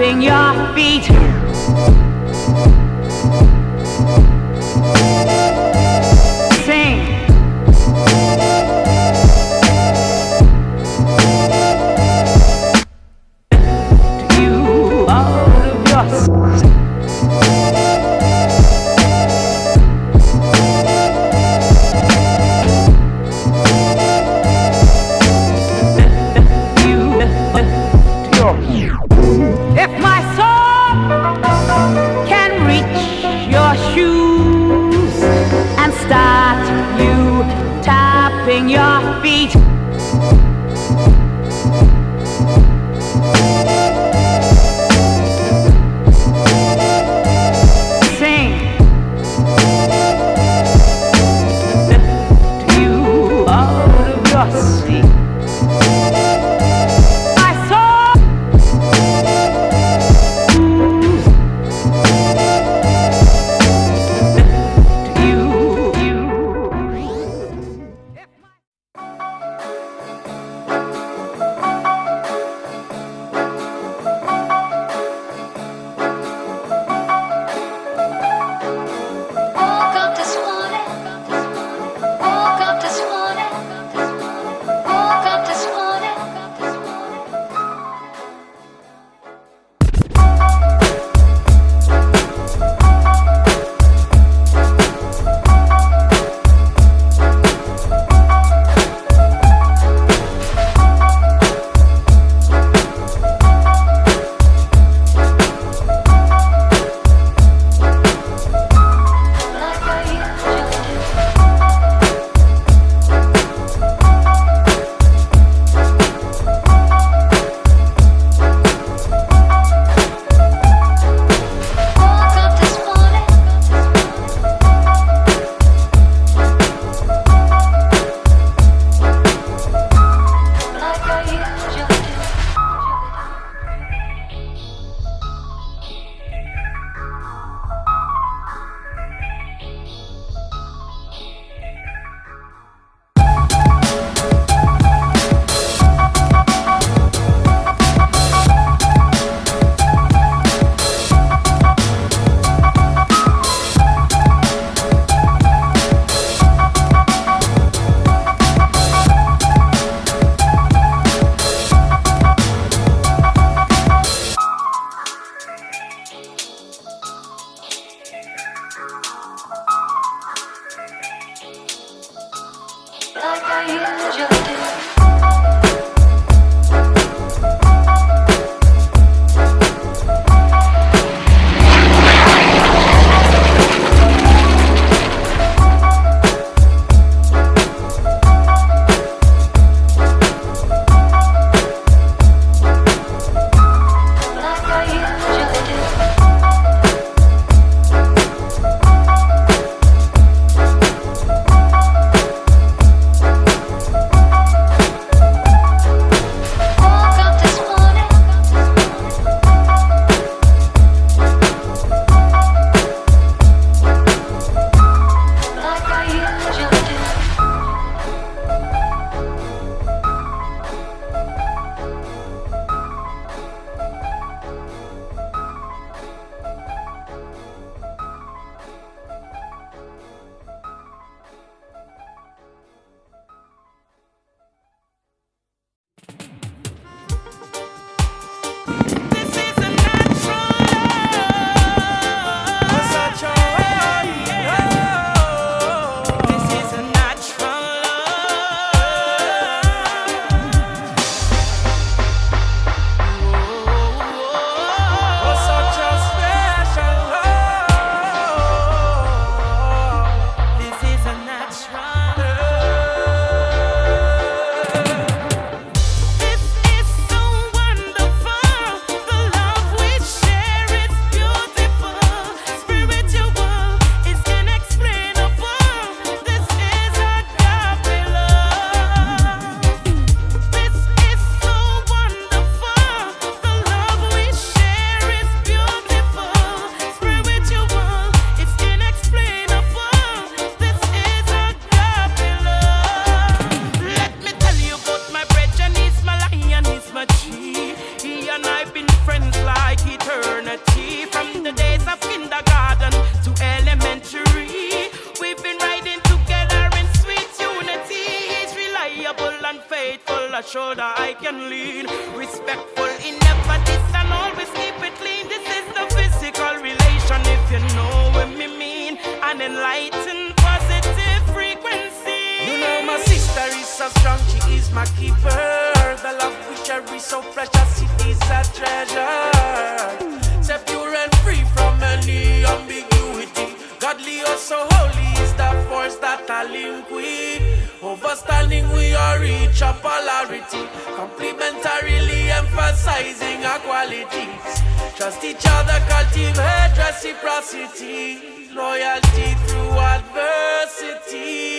stomping your feet. Sing. To you out of your If my soul can reach shoulder I can lean. Respectful in never diss and always keep it clean. This is the physical relation, if you know what me mean. An enlightened positive frequency. You know my sister is so strong, she is my keeper. The love we cherish so precious, it is a treasure. So pure and free from any ambiguity. Godly or so holy is the force that I link with. Overstanding we are reach a polarity, complementarily emphasizing our qualities. Trust each other, cultivate reciprocity, loyalty through adversity.